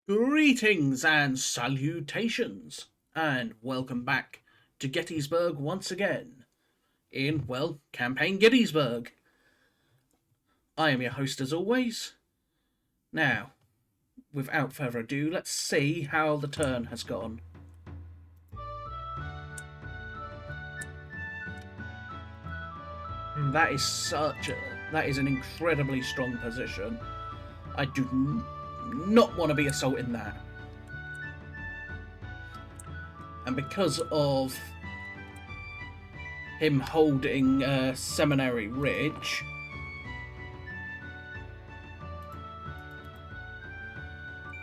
Greetings and salutations, and welcome back to Gettysburg once again, in, well, Campaign Gettysburg. I am your host as always. Now, without further ado, let's see how the turn has gone. That is an incredibly strong position. I do not want to be assaulting that. And because of him holding Seminary Ridge,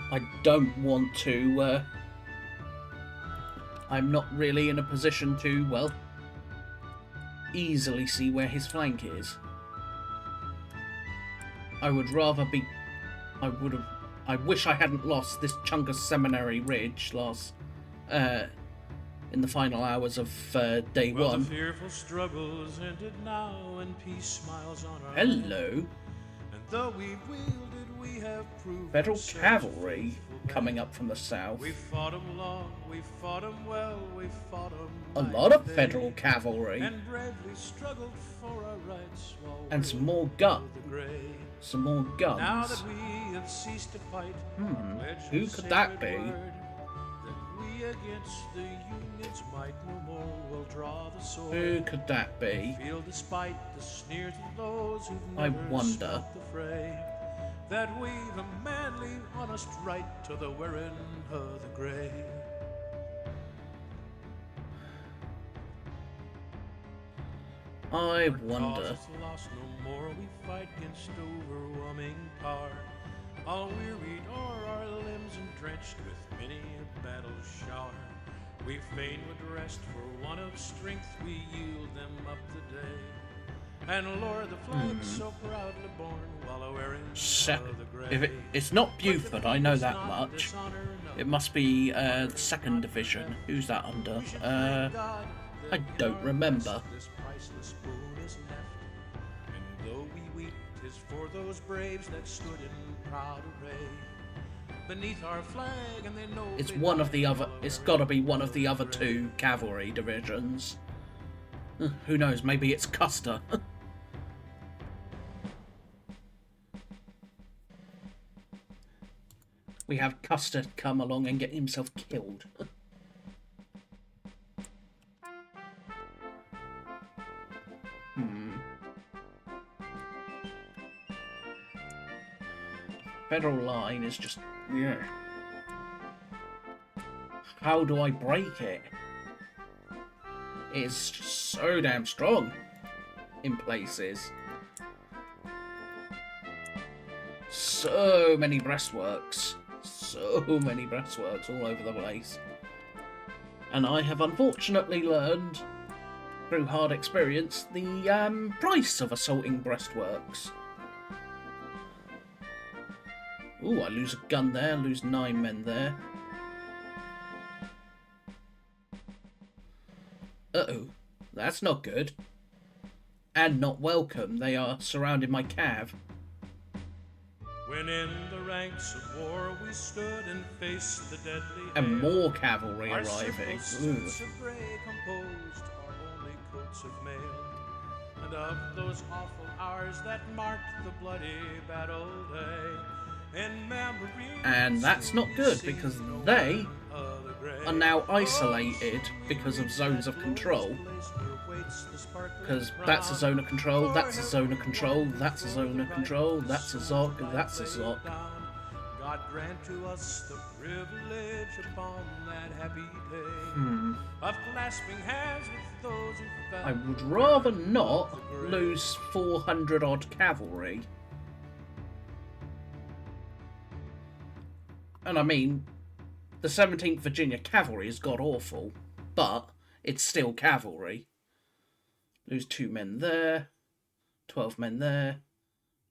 I don't want to. I'm not really in a position to, well, easily see where his flank is. I would rather be. I wish I hadn't lost this chunk of Seminary Ridge in the final hours of day one. The fearful struggles ended now, and peace smiles on our Hello. land. And though we've wielded, we have proved Federal cavalry coming up from the south. We fought them long, we fought them well, we fought them a lot of federal cavalry. And bravely struggled for our rights. And some more guns. Some more guns. Now that we have ceased to fight, who could that be? Against the Union's might no more will draw the sword. Who could that be? Feel despite the sneers of those who've I never wonder. stopped the fray, that we've a manly, honest right to the wearing of the grey. I wonder. Cause it's lost no more, we fight against overwhelming power. All wearied o'er our limbs and drenched with many a battle shower. We fain would rest for want of strength, we yield them up the day. And lower the flag so proudly borne while wearing the grey. It's not Buford, I know that much. It must be the 2nd Division. Who's that under? I don't remember. This priceless boon is left, and though we weep, 'tis for those braves that stood in proud array beneath our flag, and they know it's one of the other. It's got to be one of the other 2 cavalry divisions. Who knows? Maybe it's Custer. We have Custer come along and get himself killed. Federal line is just, yeah. How do I break it? It's just so damn strong in places. So many breastworks. So many breastworks all over the place. And I have unfortunately learned, through hard experience, the price of assaulting breastworks. Ooh, I lose a gun there, lose 9 men there. Uh-oh, that's not good. And not welcome, they are surrounding my cav. When in the ranks of war we stood and faced the deadly And hail, more cavalry our arriving. simple suits of grey composed our only coats of mail. And of those awful hours that marked the bloody battle day, in memory, And that's not good, because they are now isolated because of zones of control. Because that's a zone of control, that's a zone of control, that's a zone of control, that's a ZOC, that's a ZOC. God grant to us the privilege upon that happy day of clasping hands with those who fell. I would rather not lose 400 odd cavalry. And I mean, the 17th Virginia Cavalry is god-awful, but it's still cavalry. Lose 2 men there, 12 men there,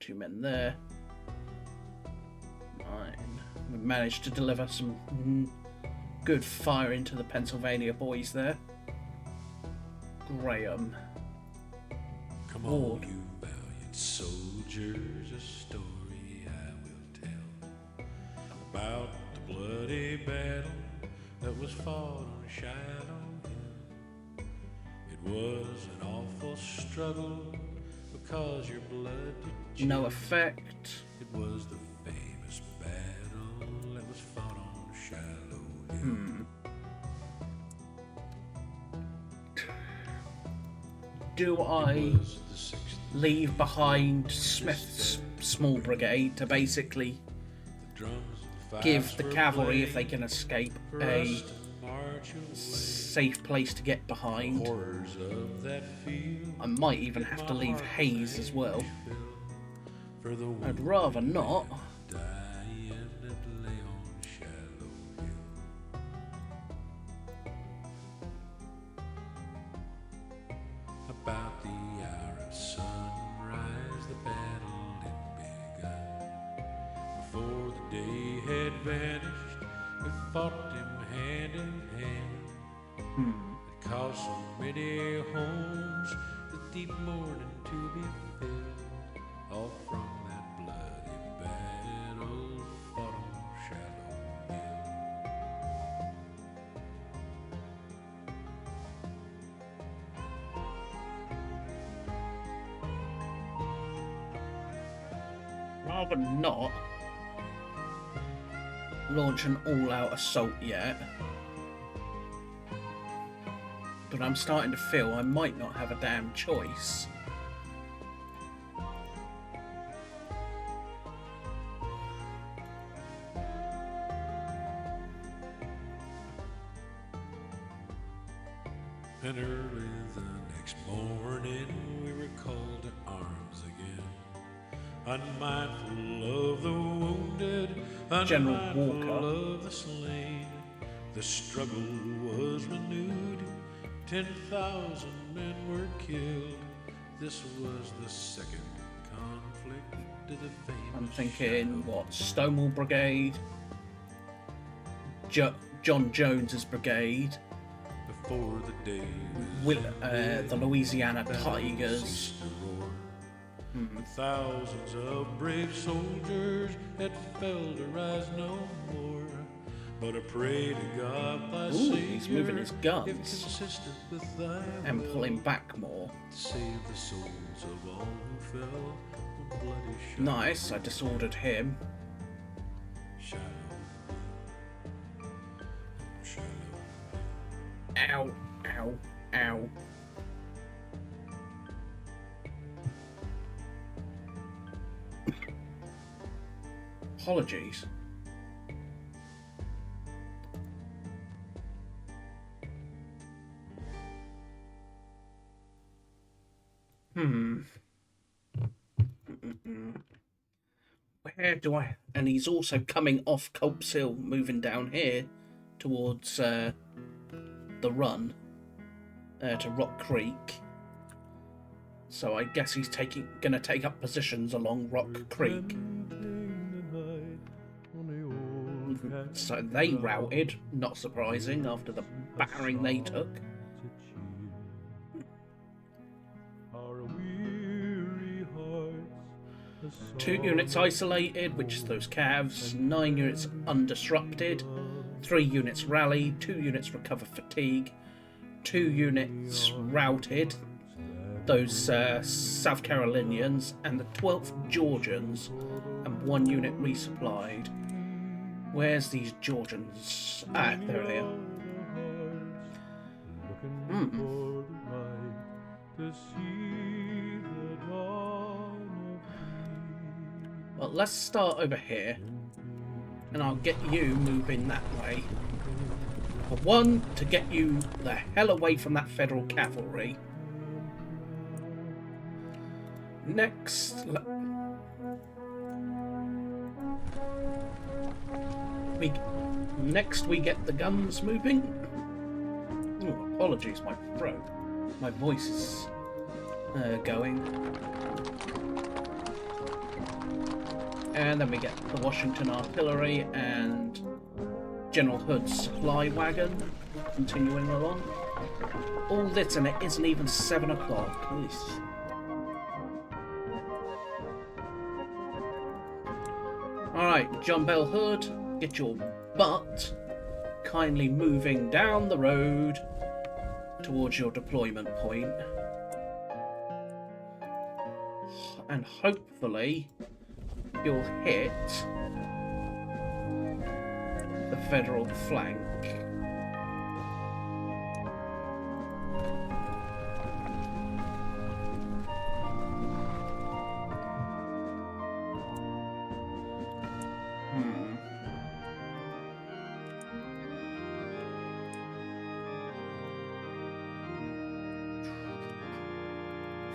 2 men there. 9. We managed to deliver some good fire into the Pennsylvania boys there. Graham. Come on, you valiant soldiers, a story I will tell about the bloody battle that was fought on Shiloh Hill. It was an awful struggle because your blood did No chill. effect. It was the famous battle that was fought on Shiloh Hill. Do I leave behind Smith's small brigade to basically give the cavalry, if they can escape, a safe place to get behind? I might even have to leave Hayes as well. I'd rather not. About the hour of sunrise, the battle had begun. Before the day had vanished, we fought them hand in hand. It caused so many homes with deep mourning to be filled, all from that bloody battle fought on Shiloh Hill. Rather not launch an all-out assault yet. But I'm starting to feel I might not have a damn choice. And early the next morning we were called to arms again, unmindful of the wounded, General unmindful Walker. of the slain. The struggle was renewed, 10,000 men were killed. This was the second conflict of the famous I'm thinking, Shiloh. what, Stonewall Brigade, John Jones's brigade, Before the day was ended, the Louisiana battle Tigers. ceased to roar. Thousands of brave soldiers had fell to rise no more. But I pray to God thy Ooh, Savior, he's moving his guns. if consistent with thy And will, pulling back more. to save the souls of all who fell on bloody Shiloh. Nice, I disordered him. Shiloh. Shiloh. Ow, ow, ow. Apologies. Where do I... And he's also coming off Culp's Hill, moving down here towards the run to Rock Creek. So I guess he's gonna take up positions along Rock Creek. So they routed, not surprising, after the battering they took. 2 units isolated, which is those calves. 9 units undisrupted. 3 units rallied. 2 units recover fatigue. 2 units routed, those South Carolinians, and the 12th Georgians, and 1 unit resupplied. Where's these Georgians? Ah, there they are. Well, let's start over here, and I'll get you moving that way. For one, to get you the hell away from that federal cavalry. Next, we get the guns moving. Ooh, apologies, my throat. My voice is going. And then we get the Washington Artillery and General Hood's supply wagon continuing along. All this, and it isn't even 7 o'clock. Alright, John Bell Hood, get your but kindly moving down the road towards your deployment point. And hopefully you'll hit the Federal flank.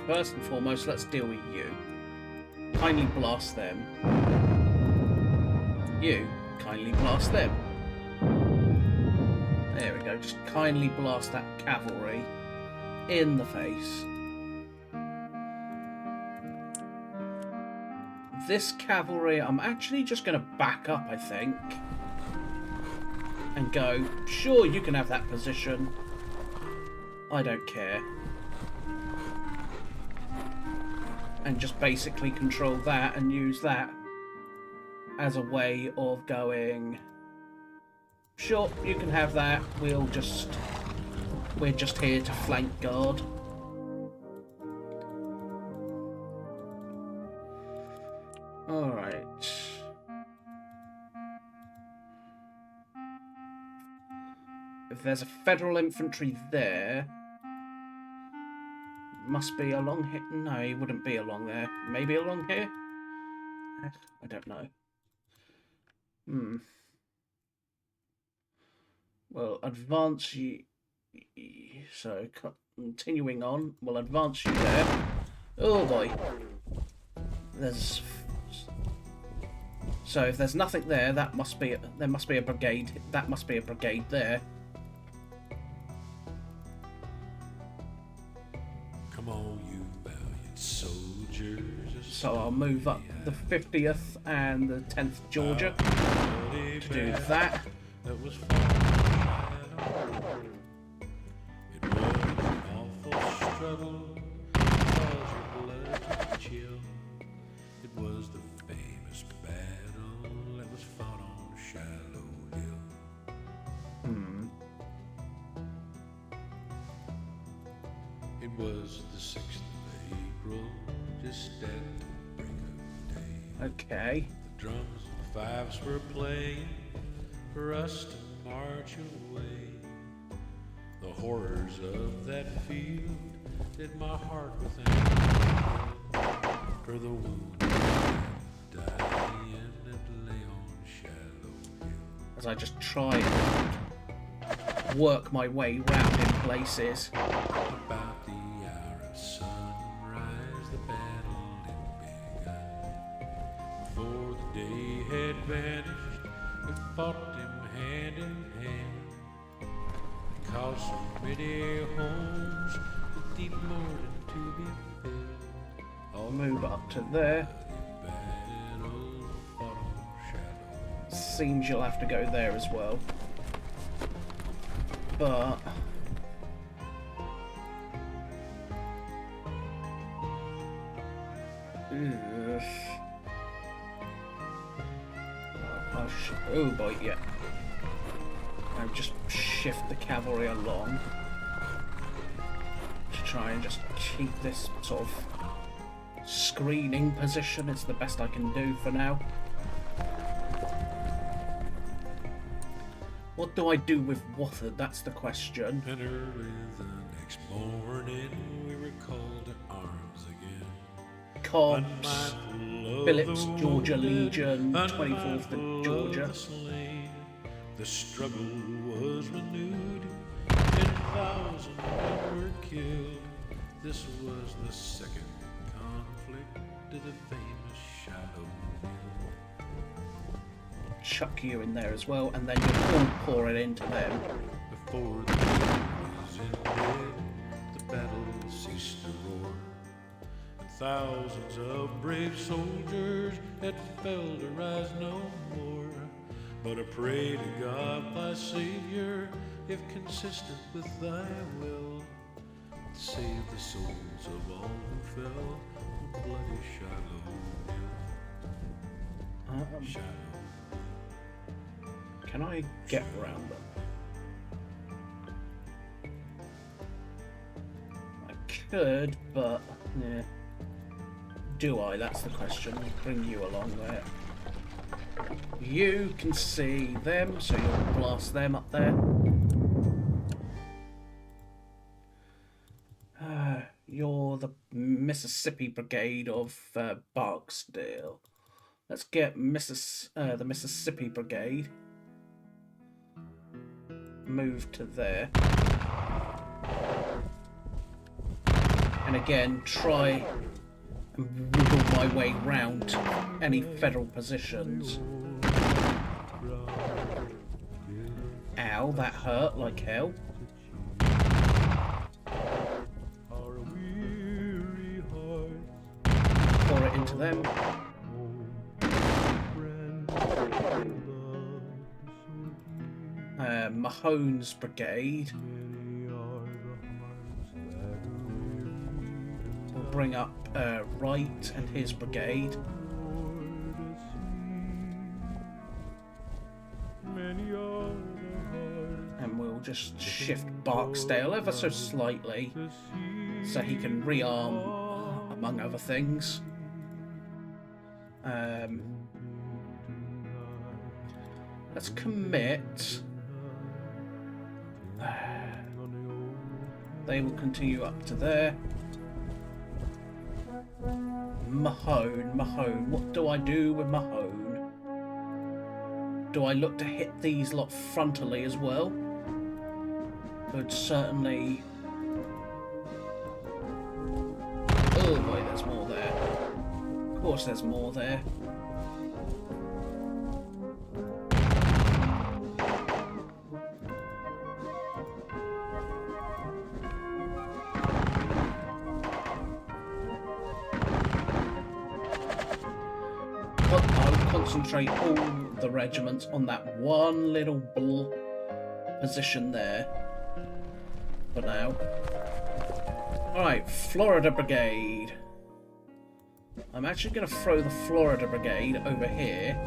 First and foremost, let's deal with you. Kindly blast them. You, kindly blast them. There we go, just kindly blast that cavalry in the face. This cavalry, I'm actually just going to back up, I think. And go, sure, you can have that position. I don't care. And just basically control that and use that as a way of going, sure, you can have that, we're just here to flank guard. Alright. If there's a Federal infantry there, must be along here. No, he wouldn't be along there. Maybe along here? I don't know. Well, advance you. So, continuing on, we'll advance you there. Oh boy. So if there's nothing there, there must be a brigade. That must be a brigade there. Come on, you valiant soldiers. So I'll move up the 50th and the 10th Georgia to do that. That was fun. It was an awful struggle, cause your blood was chill. It was the famous battle that was fought on Shallow Hill. It was the 6th of April, just at the break of day. Okay. The drums and fifes were playing for us to march away. The horrors of that field did my heart within. For the wounded dying that lay on Shallow Hill. As I just try and work my way round in places. About the hour of sunrise, the battle had begun. Before the day had vanished, we fought them hand in hand. Because so many homes with deep mourning to be filled. I'll move up to there. Battle fought on Shallow. Seems you'll have to go there as well. But oh boy, yeah. I'll just shift the cavalry along to try and just keep this sort of screening position. It's the best I can do for now. What do I do with Watford? That's the question. And early the next morning, we were called to arms again. Cobbs, Unmindful of Phillips, the Georgia wounded, Legion, 24th unmindful and of Georgia. the slain. The struggle was renewed, and thousands were killed. This was the second conflict to the famous Shallow Hill. Chuck you in there as well, and then you'll all pour it into them. Before the day was ended, the battle ceased to roar. And thousands of brave soldiers had fell to rise no more. But I pray to God, thy Savior, if consistent with thy will, save the souls of all who fell on bloody Shallow Hill. Shallow. Can I get around them? I could, but yeah. Do I? That's the question. Bring you along there. You can see them, so you'll blast them up there. You're the Mississippi Brigade of Barksdale. Let's get the Mississippi Brigade moved to there. And again, try and wiggle my way round any federal positions. Ow, that hurt like hell. Pour it into them. Mahone's brigade will bring up Wright and his brigade. And we'll just shift Barksdale ever so slightly so he can rearm, among other things. Let's commit. They will continue up to there. Mahone. What do I do with Mahone? Do I look to hit these lot frontally as well? Could certainly... Oh boy, there's more there. Of course there's more there. Concentrate all the regiments on that one little position there for now. Alright, Florida Brigade. I'm actually going to throw the Florida Brigade over here.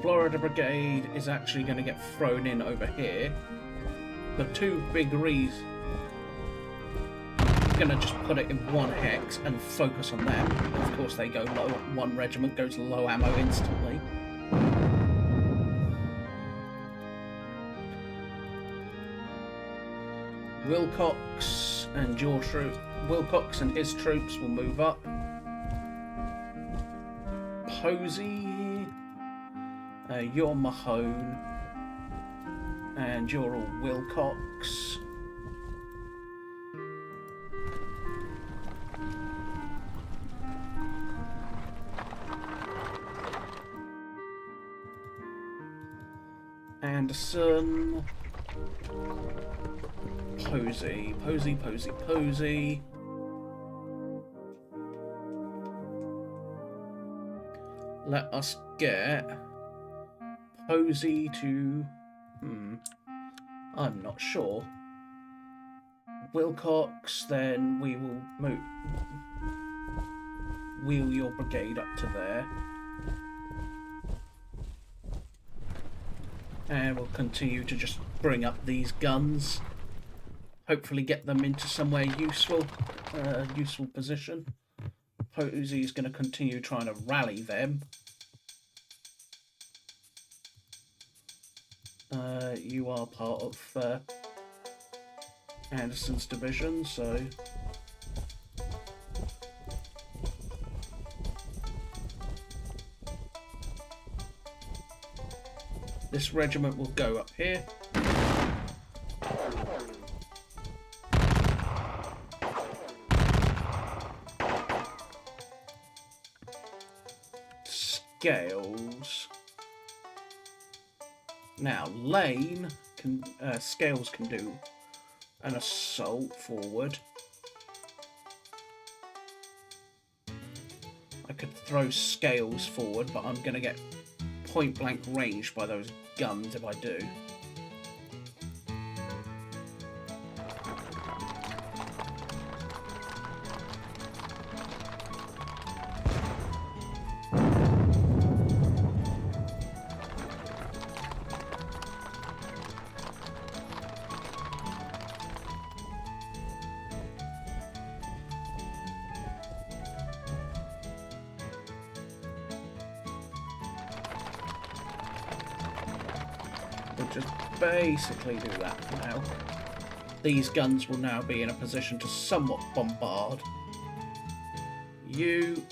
Florida Brigade is actually going to get thrown in over here. The two big reasons. I'm going to just put it in one hex and focus on them. Of course they go low. One regiment goes low ammo instantly. Wilcox and his troops will move up. Posey. You're Mahone, and you're all Wilcox. Anderson. Posey. Let us get Posey to... I'm not sure. Wilcox, then we will wheel your brigade up to there. And we'll continue to just bring up these guns. Hopefully get them into somewhere useful position. Posey's going to continue trying to rally them. You are part of Anderson's division, so... This regiment will go up here. Scales. Now, Lane can, Scales can do an assault forward. I could throw Scales forward, but I'm going to get point blank range by those guns if I do. We'll just basically do that for now. These guns will now be in a position to somewhat bombard. You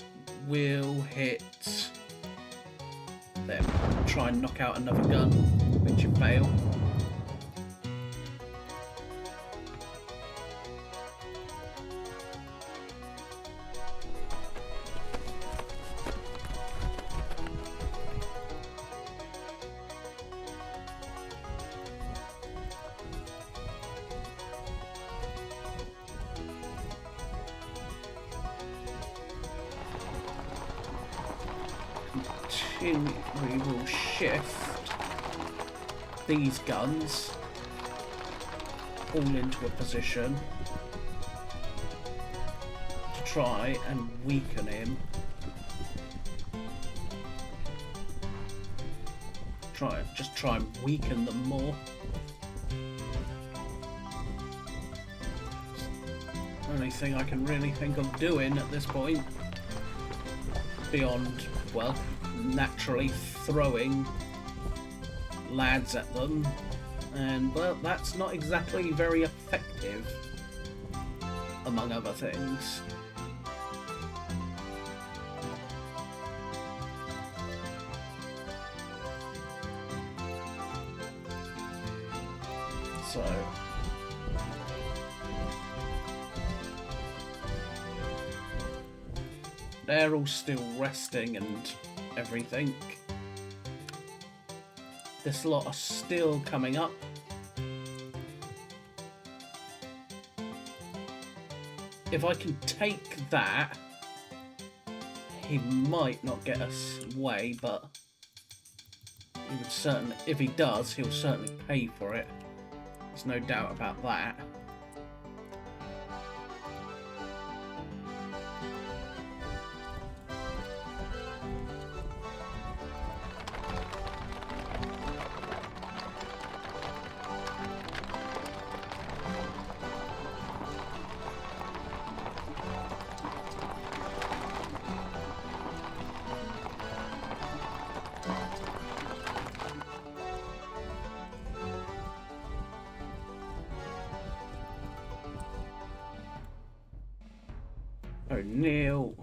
will hit them. Try and knock out another gun, which you fail. We will shift these guns all into a position to try and weaken him. Just try and weaken them more. Only thing I can really think of doing at this point, beyond, well, naturally throwing lads at them, and well, that's not exactly very effective, among other things. So they're all still resting and everything. This lot are still coming up. If I can take that, he might not get us away, but he would certainly, if he does, he'll certainly pay for it. There's no doubt about that. O'Neill.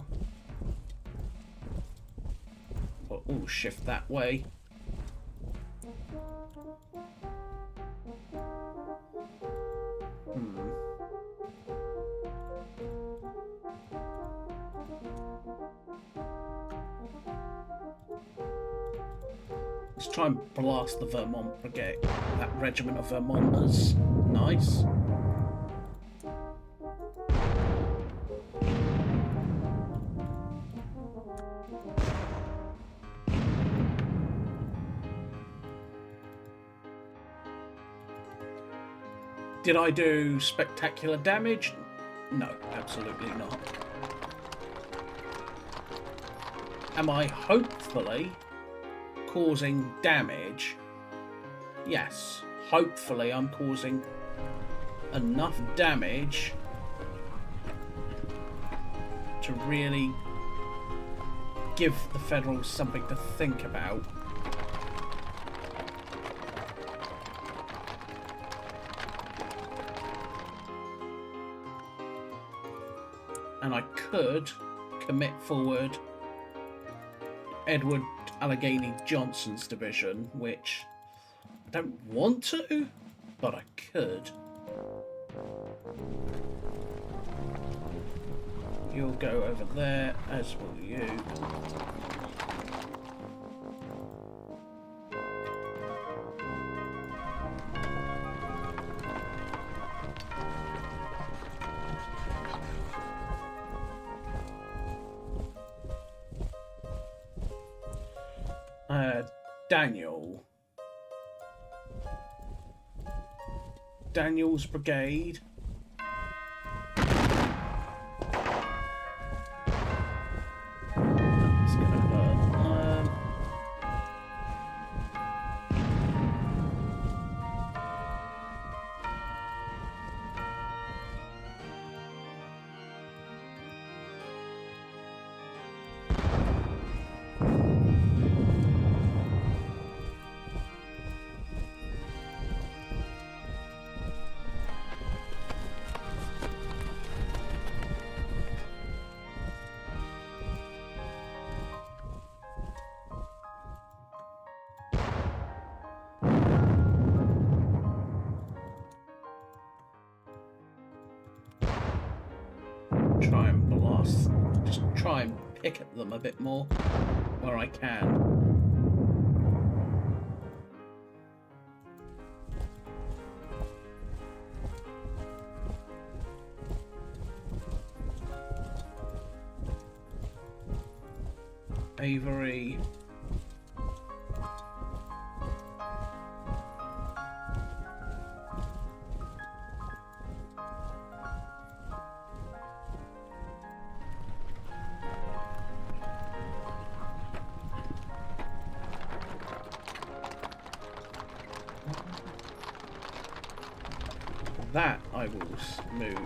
We'll shift that way. Let's try and blast the Vermont Brigade. That regiment of Vermonters. Nice. Did I do spectacular damage? No, absolutely not. Am I hopefully causing damage? Yes, hopefully I'm causing enough damage to really give the Federals something to think about. And I could commit forward Edward Allegheny Johnson's division, which I don't want to, but I could. You'll go over there, as will you. Daniel's brigade. That's gonna hurt. pick at them a bit more where I can. Avery. That I will move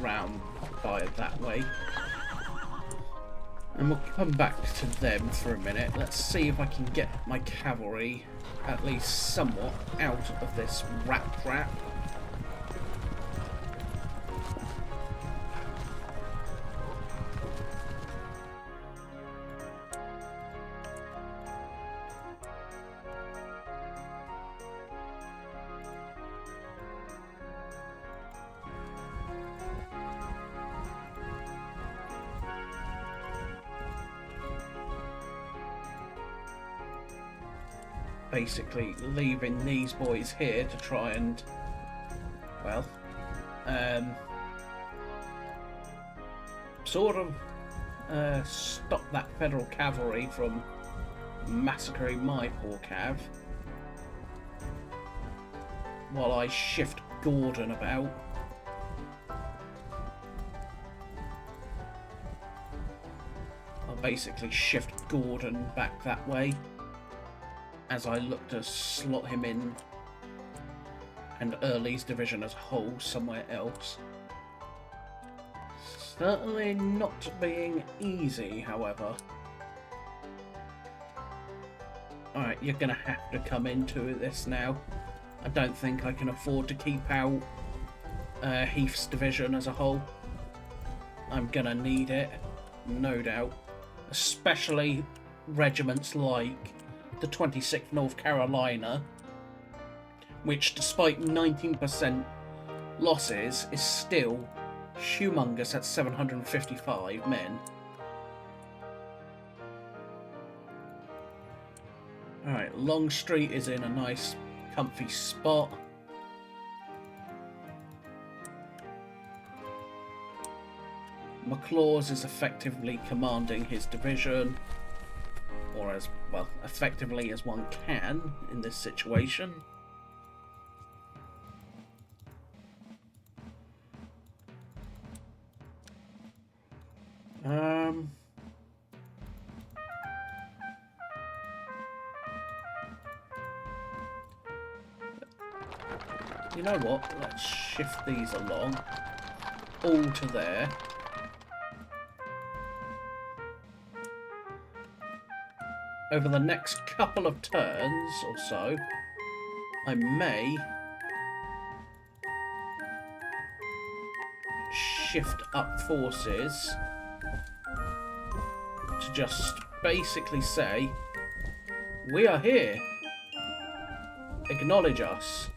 round by that way. And we'll come back to them for a minute. Let's see if I can get my cavalry at least somewhat out of this rat trap. Basically leaving these boys here to try and, well, sort of stop that Federal cavalry from massacring my poor cav, while I shift Gordon about. I'll basically shift Gordon back that way as I look to slot him in, and Early's division as a whole somewhere else. Certainly not being easy, however. Alright, you're gonna have to come into this now. I don't think I can afford to keep out Heath's division as a whole. I'm gonna need it, no doubt. Especially regiments like the 26th North Carolina, which despite 19% losses is still humongous at 755 men. Alright, Longstreet is in a nice comfy spot. McLaws is effectively commanding his division, or as well effectively as one can in this situation. You know what? Let's shift these along, all to there. Over the next couple of turns or so, I may shift up forces to just basically say, we are here, acknowledge us.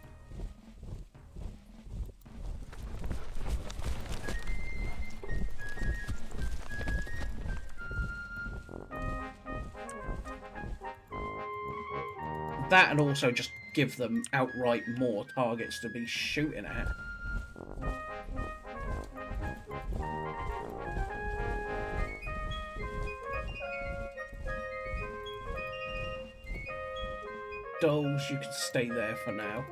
That, and also just give them outright more targets to be shooting at. Doles, you can stay there for now.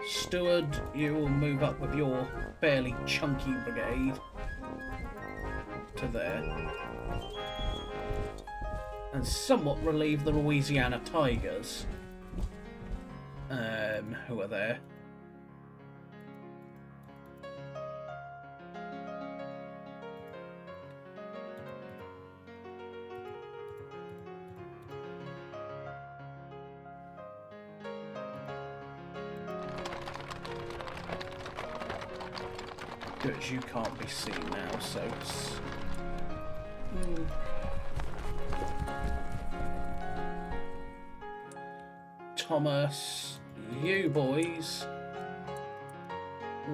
Steward, you will move up with your fairly chunky brigade to there. And somewhat relieve the Louisiana Tigers, who are there. Good, you can't be seen now, so it's... Thomas, you boys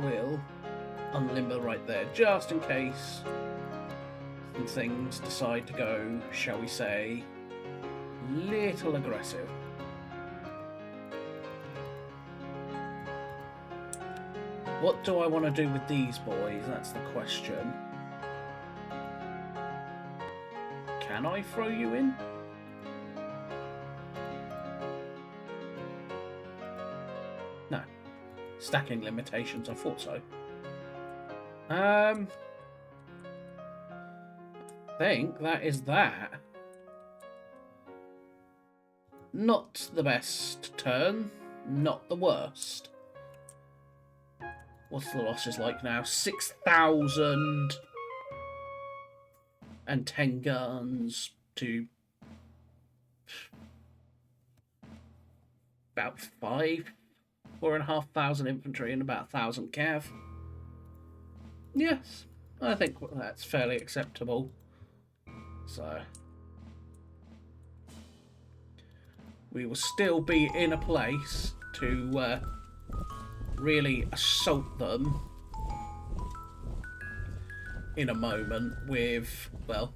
will unlimber right there, just in case and things decide to go, shall we say, little aggressive. What do I want to do with these boys? That's the question. Can I throw you in? No. Stacking limitations, I thought so. I think that is that. Not the best turn, not the worst. What's the losses like now? 6,000 and 10 guns to about 4,500 infantry and about 1,000 cav. Yes, I think that's fairly acceptable. So we will still be in a place to really assault them in a moment with, well,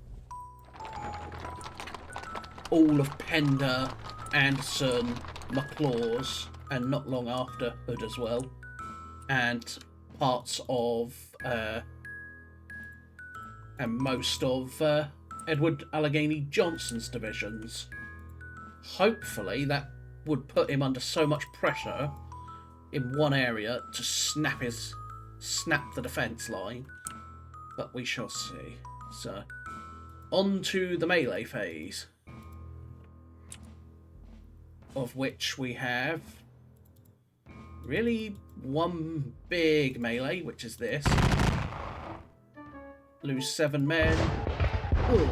all of Pender, Anderson, McClaws, and not long after Hood as well, and parts of and most of Edward Allegheny Johnson's divisions. Hopefully that would put him under so much pressure in one area to snap the defence line, but we shall see. So, on to the melee phase, of which we have really one big melee, which is this. Lose 7 men. Ooh.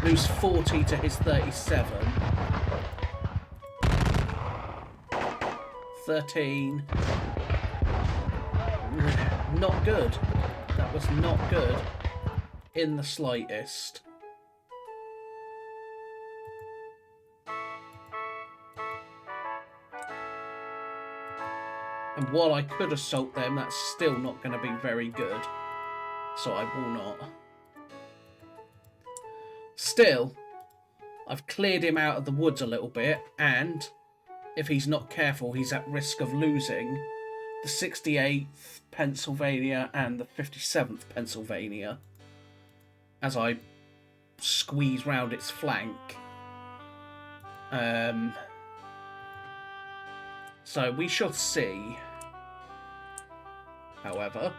Lose 40 to his 37. 13. Not good. That was not good in the slightest. And while I could assault them, that's still not going to be very good. So I will not. Still, I've cleared him out of the woods a little bit, and if he's not careful, he's at risk of losing the 68th Pennsylvania and the 57th Pennsylvania as I squeeze round its flank. So we shall see, however,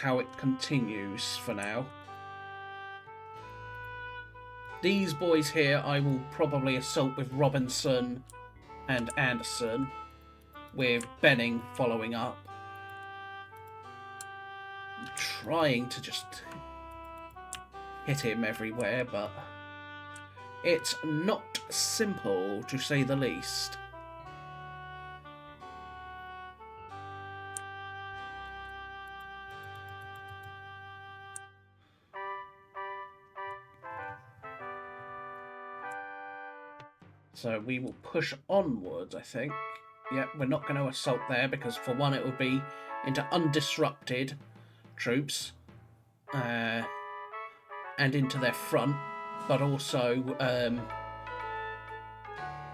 how it continues for now. These boys here I will probably assault with Robinson and Anderson, with Benning following up. I'm trying to just hit him everywhere, but it's not simple, to say the least. So we will push onwards, I think. Yeah, we're not going to assault there because, for one, it would be into undisrupted troops and into their front, but also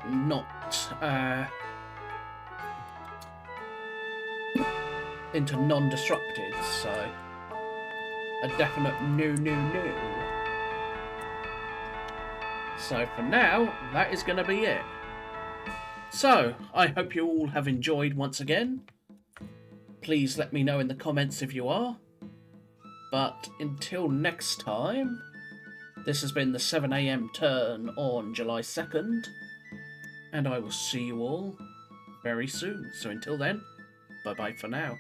not into non-disrupted. So a definite no. So for now, that is going to be it. So, I hope you all have enjoyed once again. Please let me know in the comments if you are. But until next time, this has been the 7 AM turn on July 2nd. And I will see you all very soon. So until then, bye-bye for now.